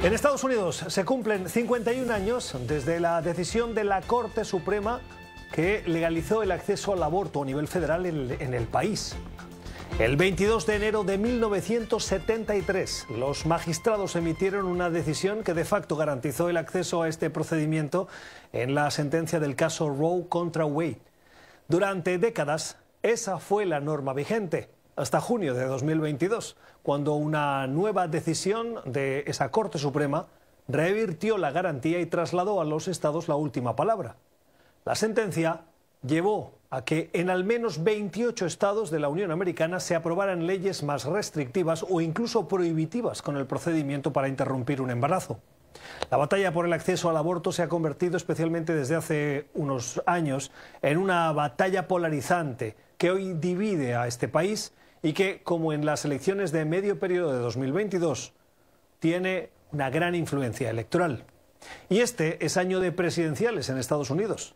En Estados Unidos se cumplen 51 años desde la decisión de la Corte Suprema que legalizó el acceso al aborto a nivel federal en el país. El 22 de enero de 1973, los magistrados emitieron una decisión que de facto garantizó el acceso a este procedimiento en la sentencia del caso Roe contra Wade. Durante décadas, esa fue la norma vigente, hasta junio de 2022, cuando una nueva decisión de esa Corte Suprema revirtió la garantía y trasladó a los estados la última palabra. La sentencia llevó a que en al menos 28 estados de la Unión Americana se aprobaran leyes más restrictivas o incluso prohibitivas con el procedimiento para interrumpir un embarazo. La batalla por el acceso al aborto se ha convertido, especialmente desde hace unos años, en una batalla polarizante que hoy divide a este país y que, como en las elecciones de medio periodo de 2022, tiene una gran influencia electoral. Y este es año de presidenciales en Estados Unidos.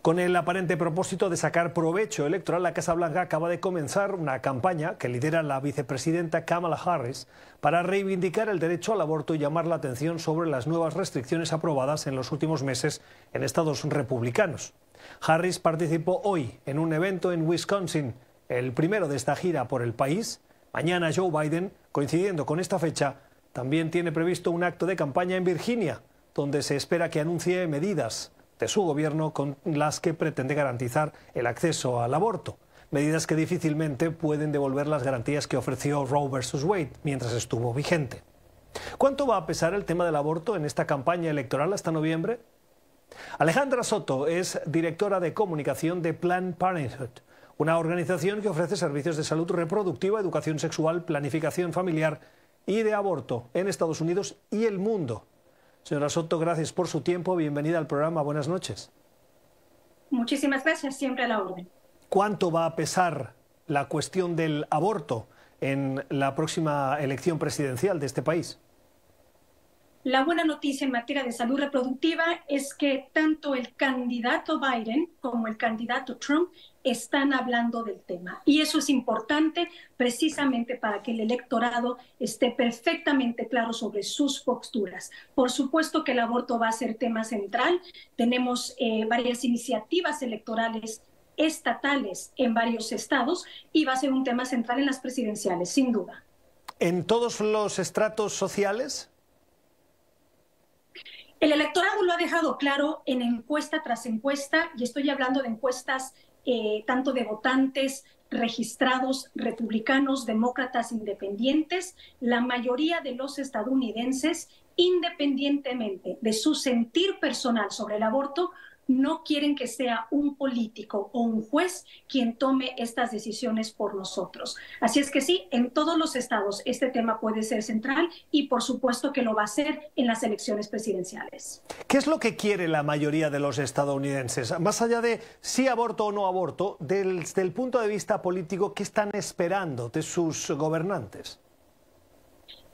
Con el aparente propósito de sacar provecho electoral, la Casa Blanca acaba de comenzar una campaña que lidera la vicepresidenta Kamala Harris para reivindicar el derecho al aborto y llamar la atención sobre las nuevas restricciones aprobadas en los últimos meses en estados republicanos. Harris participó hoy en un evento en Wisconsin, el primero de esta gira por el país. Mañana Joe Biden, coincidiendo con esta fecha, también tiene previsto un acto de campaña en Virginia, donde se espera que anuncie medidas de su gobierno con las que pretende garantizar el acceso al aborto. Medidas que difícilmente pueden devolver las garantías que ofreció Roe versus Wade mientras estuvo vigente. ¿Cuánto va a pesar el tema del aborto en esta campaña electoral hasta noviembre? Alejandra Soto es directora de comunicación de Planned Parenthood, una organización que ofrece servicios de salud reproductiva, educación sexual, planificación familiar y de aborto en Estados Unidos y el mundo. Señora Soto, gracias por su tiempo. Bienvenida al programa. Buenas noches. Muchísimas gracias. Siempre a la orden. ¿Cuánto va a pesar la cuestión del aborto en la próxima elección presidencial de este país? La buena noticia en materia de salud reproductiva es que tanto el candidato Biden como el candidato Trump están hablando del tema. Y eso es importante precisamente para que el electorado esté perfectamente claro sobre sus posturas. Por supuesto que el aborto va a ser tema central. Tenemos varias iniciativas electorales estatales en varios estados y va a ser un tema central en las presidenciales, sin duda. ¿En todos los estratos sociales? El electorado lo ha dejado claro en encuesta tras encuesta, y estoy hablando de encuestas tanto de votantes registrados, republicanos, demócratas, independientes. La mayoría de los estadounidenses, independientemente de su sentir personal sobre el aborto, no quieren que sea un político o un juez quien tome estas decisiones por nosotros. Así es que sí, en todos los estados este tema puede ser central y por supuesto que lo va a ser en las elecciones presidenciales. ¿Qué es lo que quiere la mayoría de los estadounidenses? Más allá de si aborto o no aborto, desde el punto de vista político, ¿qué están esperando de sus gobernantes?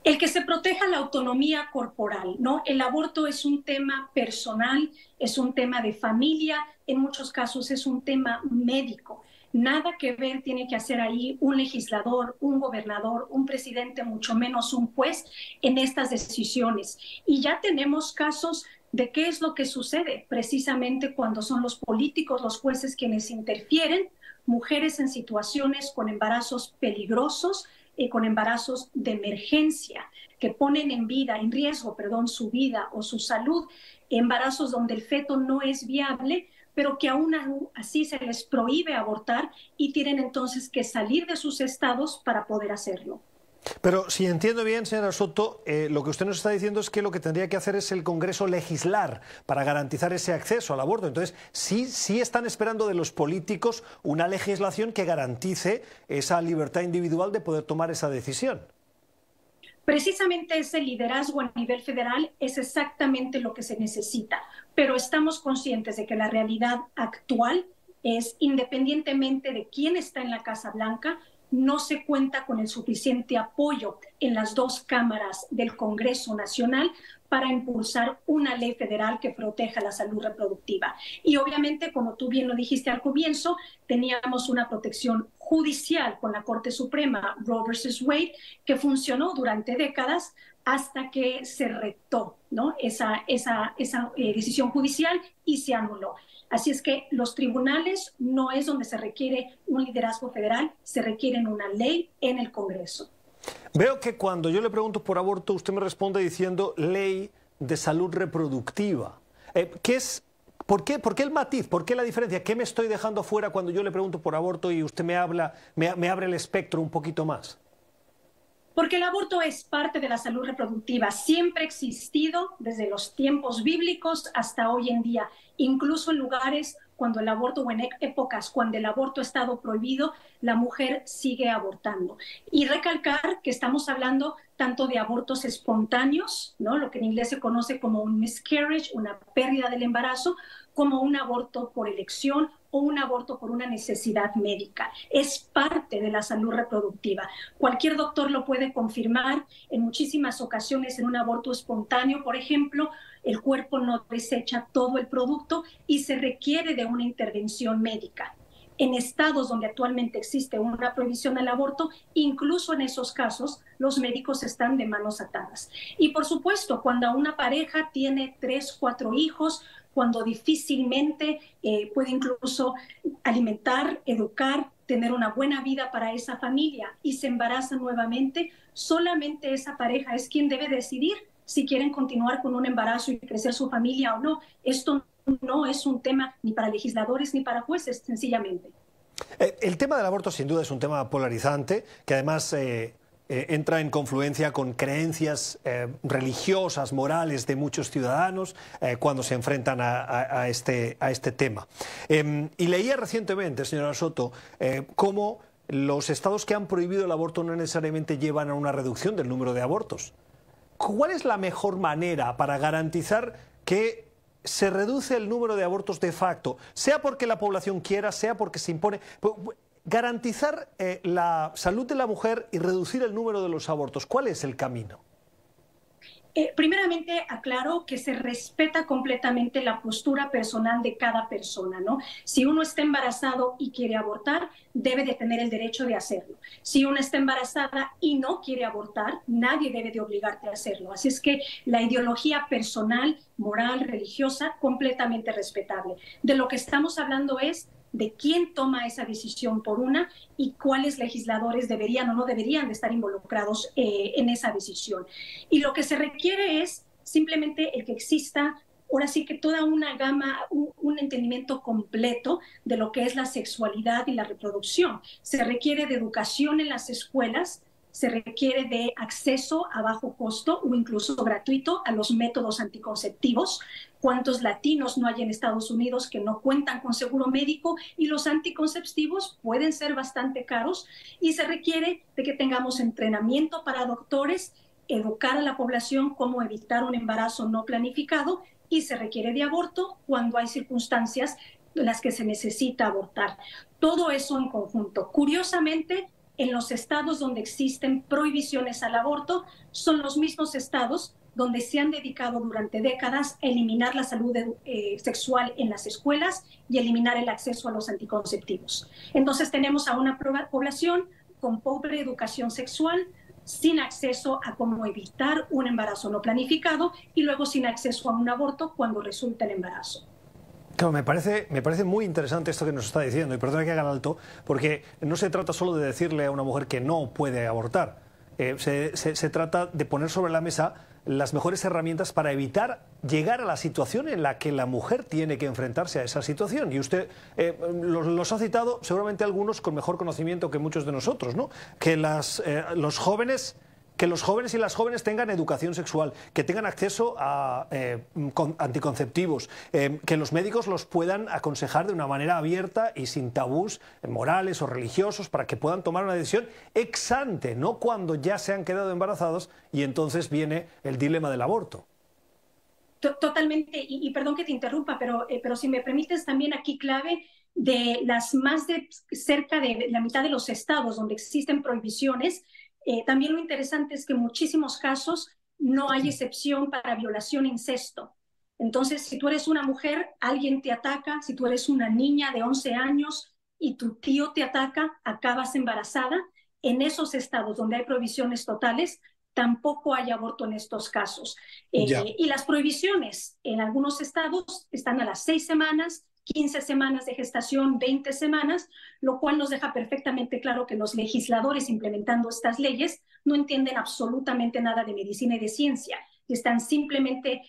El que se proteja la autonomía corporal, ¿no? El aborto es un tema personal, es un tema de familia, en muchos casos es un tema médico. Nada que ver tiene que hacer ahí un legislador, un gobernador, un presidente, mucho menos un juez en estas decisiones. Y ya tenemos casos de qué es lo que sucede precisamente cuando son los políticos, los jueces quienes interfieren, mujeres en situaciones con embarazos peligrosos, con embarazos de emergencia, que ponen en riesgo, su vida o su salud, embarazos donde el feto no es viable, pero que aún así se les prohíbe abortar y tienen entonces que salir de sus estados para poder hacerlo. Pero si entiendo bien, señora Soto, lo que usted nos está diciendo es que lo que tendría que hacer es el Congreso legislar para garantizar ese acceso al aborto. Entonces, sí están esperando de los políticos una legislación que garantice esa libertad individual de poder tomar esa decisión. Precisamente ese liderazgo a nivel federal es exactamente lo que se necesita, pero estamos conscientes de que la realidad actual es, independientemente de quién está en la Casa Blanca, no se cuenta con el suficiente apoyo en las dos cámaras del Congreso Nacional para impulsar una ley federal que proteja la salud reproductiva. Y obviamente, como tú bien lo dijiste al comienzo, teníamos una protección judicial con la Corte Suprema, Roe versus Wade, que funcionó durante décadas hasta que se retó, ¿no? esa decisión judicial y se anuló. Así es que los tribunales no es donde se requiere un liderazgo federal, se requiere una ley en el Congreso. Veo que cuando yo le pregunto por aborto, usted me responde diciendo ley de salud reproductiva. ¿Por qué el matiz? ¿Por qué la diferencia? ¿Qué me estoy dejando fuera cuando yo le pregunto por aborto y usted me abre el espectro un poquito más? Porque el aborto es parte de la salud reproductiva, siempre ha existido desde los tiempos bíblicos hasta hoy en día, incluso en lugares cuando el aborto o en épocas cuando el aborto ha estado prohibido, la mujer sigue abortando. Y recalcar que estamos hablando tanto de abortos espontáneos, ¿no? Lo que en inglés se conoce como un miscarriage, una pérdida del embarazo, como un aborto por elección o un aborto por una necesidad médica. Es parte de la salud reproductiva. Cualquier doctor lo puede confirmar. En muchísimas ocasiones en un aborto espontáneo, por ejemplo, el cuerpo no desecha todo el producto y se requiere de una intervención médica. En estados donde actualmente existe una prohibición al aborto, incluso en esos casos, los médicos están de manos atadas. Y por supuesto, cuando una pareja tiene 3, 4 hijos, cuando difícilmente puede incluso alimentar, educar, tener una buena vida para esa familia y se embaraza nuevamente, solamente esa pareja es quien debe decidir si quieren continuar con un embarazo y crecer su familia o no. Esto no es un tema ni para legisladores ni para jueces, sencillamente. El tema del aborto sin duda es un tema polarizante, que además entra en confluencia con creencias religiosas, morales de muchos ciudadanos cuando se enfrentan a este tema. Y leía recientemente, señora Soto, cómo los estados que han prohibido el aborto no necesariamente llevan a una reducción del número de abortos. ¿Cuál es la mejor manera para garantizar que se reduce el número de abortos de facto, sea porque la población quiera, sea porque se impone? Garantizar la salud de la mujer y reducir el número de los abortos, ¿cuál es el camino? Primeramente, aclaro que se respeta completamente la postura personal de cada persona, ¿no? Si uno está embarazado y quiere abortar, debe de tener el derecho de hacerlo. Si uno está embarazada y no quiere abortar, nadie debe de obligarte a hacerlo. Así es que la ideología personal, moral, religiosa, completamente respetable. De lo que estamos hablando es de quién toma esa decisión por una y cuáles legisladores deberían o no deberían de estar involucrados en esa decisión. Y lo que se requiere es simplemente el que exista, ahora sí que toda una gama, un entendimiento completo de lo que es la sexualidad y la reproducción. Se requiere de educación en las escuelas, se requiere de acceso a bajo costo o incluso gratuito a los métodos anticonceptivos. ¿Cuántos latinos no hay en Estados Unidos que no cuentan con seguro médico? Y los anticonceptivos pueden ser bastante caros y se requiere de que tengamos entrenamiento para doctores, educar a la población cómo evitar un embarazo no planificado y se requiere de aborto cuando hay circunstancias en las que se necesita abortar. Todo eso en conjunto. Curiosamente, en los estados donde existen prohibiciones al aborto, son los mismos estados donde se han dedicado durante décadas a eliminar la salud sexual en las escuelas y eliminar el acceso a los anticonceptivos. Entonces tenemos a una población con pobre educación sexual, sin acceso a cómo evitar un embarazo no planificado y luego sin acceso a un aborto cuando resulta el embarazo. Claro, me parece muy interesante esto que nos está diciendo, y perdona que haga el alto, porque no se trata solo de decirle a una mujer que no puede abortar, se trata de poner sobre la mesa las mejores herramientas para evitar llegar a la situación en la que la mujer tiene que enfrentarse a esa situación. Y usted los ha citado, seguramente algunos con mejor conocimiento que muchos de nosotros, ¿no? Que los jóvenes y las jóvenes tengan educación sexual, que tengan acceso a anticonceptivos, que los médicos los puedan aconsejar de una manera abierta y sin tabús morales o religiosos para que puedan tomar una decisión ex ante, no cuando ya se han quedado embarazados y entonces viene el dilema del aborto. Totalmente, y perdón que te interrumpa, pero si me permites también aquí clave de las más de cerca de la mitad de los estados donde existen prohibiciones. También lo interesante es que en muchísimos casos no hay excepción para violación e incesto. Entonces, si tú eres una mujer, alguien te ataca, si tú eres una niña de 11 años, y tu tío te ataca, acabas embarazada. En esos estados donde hay prohibiciones totales, tampoco hay aborto en estos casos. Y las prohibiciones en algunos estados están a las 6 semanas, 15 semanas de gestación, 20 semanas, lo cual nos deja perfectamente claro que los legisladores implementando estas leyes no entienden absolutamente nada de medicina y de ciencia. Están simplemente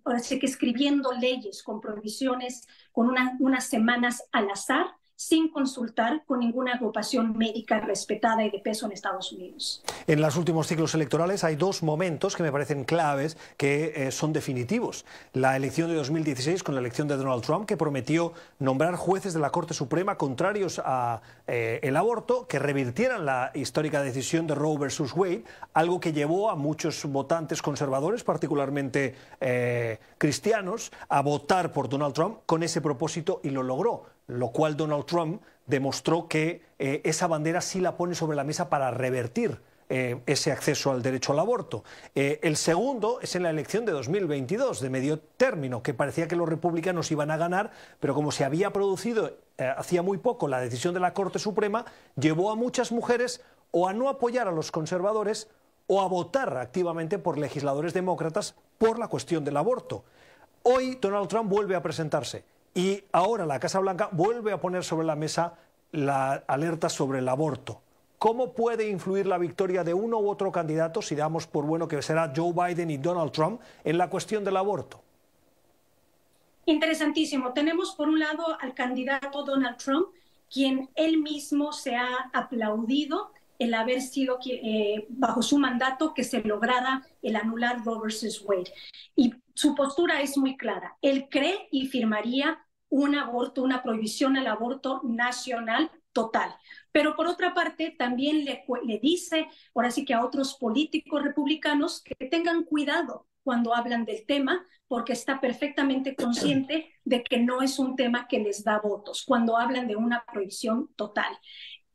ahora sí que escribiendo leyes con prohibiciones, con unas semanas al azar, sin consultar con ninguna agrupación médica respetada y de peso en Estados Unidos. En los últimos ciclos electorales hay dos momentos que me parecen claves, que son definitivos. La elección de 2016 con la elección de Donald Trump, que prometió nombrar jueces de la Corte Suprema contrarios a el aborto, que revirtieran la histórica decisión de Roe versus Wade, algo que llevó a muchos votantes conservadores, particularmente cristianos, a votar por Donald Trump con ese propósito, y lo logró. Lo cual Donald Trump demostró que esa bandera sí la pone sobre la mesa para revertir ese acceso al derecho al aborto. El segundo es en la elección de 2022, de medio término, que parecía que los republicanos iban a ganar, pero como se había producido hacía muy poco la decisión de la Corte Suprema, llevó a muchas mujeres o a no apoyar a los conservadores o a votar activamente por legisladores demócratas por la cuestión del aborto. Hoy Donald Trump vuelve a presentarse. Y ahora la Casa Blanca vuelve a poner sobre la mesa la alerta sobre el aborto. ¿Cómo puede influir la victoria de uno u otro candidato, si damos por bueno que será Joe Biden y Donald Trump, en la cuestión del aborto? Interesantísimo. Tenemos por un lado al candidato Donald Trump, quien él mismo se ha aplaudido el haber sido bajo su mandato que se lograra el anular Roe versus Wade. Y su postura es muy clara. Él cree y firmaría un aborto, una prohibición al aborto nacional total. Pero por otra parte, también le dice, ahora sí que a otros políticos republicanos, que tengan cuidado cuando hablan del tema, porque está perfectamente consciente de que no es un tema que les da votos cuando hablan de una prohibición total.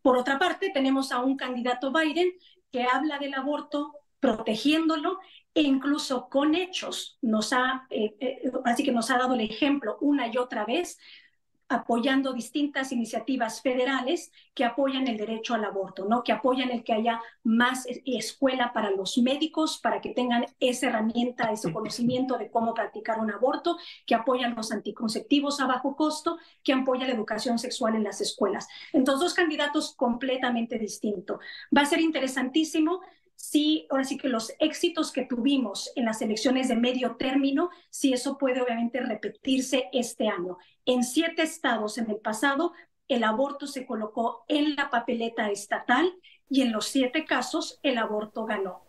Por otra parte, tenemos a un candidato Biden que habla del aborto, protegiéndolo, e incluso con hechos así que nos ha dado el ejemplo una y otra vez, apoyando distintas iniciativas federales que apoyan el derecho al aborto, ¿no? Que apoyan el que haya más escuela para los médicos, para que tengan esa herramienta, ese conocimiento de cómo practicar un aborto, que apoyan los anticonceptivos a bajo costo, que apoya la educación sexual en las escuelas. Entonces, dos candidatos completamente distintos. Va a ser interesantísimo. Sí, ahora sí que los éxitos que tuvimos en las elecciones de medio término, sí, eso puede obviamente repetirse este año. En 7 estados en el pasado, el aborto se colocó en la papeleta estatal y en los 7 casos el aborto ganó.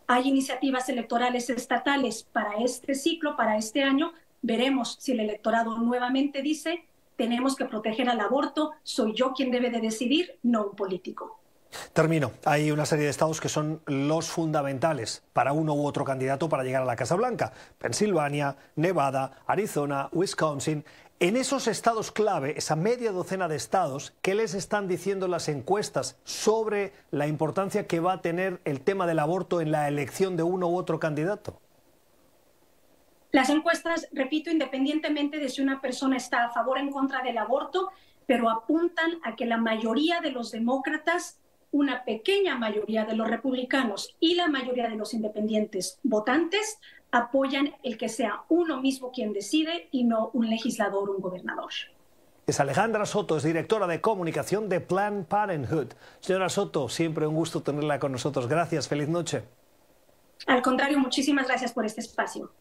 Hay iniciativas electorales estatales para este ciclo, para este año. Veremos si el electorado nuevamente dice, tenemos que proteger al aborto, soy yo quien debe de decidir, no un político. Termino. Hay una serie de estados que son los fundamentales para uno u otro candidato para llegar a la Casa Blanca. Pensilvania, Nevada, Arizona, Wisconsin. En esos estados clave, esa media docena de estados, ¿qué les están diciendo las encuestas sobre la importancia que va a tener el tema del aborto en la elección de uno u otro candidato? Las encuestas, repito, independientemente de si una persona está a favor o en contra del aborto, pero apuntan a que la mayoría de los demócratas, una pequeña mayoría de los republicanos y la mayoría de los independientes votantes apoyan el que sea uno mismo quien decide y no un legislador o un gobernador. Es Alejandra Soto, es directora de comunicación de Planned Parenthood. Señora Soto, siempre un gusto tenerla con nosotros. Gracias, feliz noche. Al contrario, muchísimas gracias por este espacio.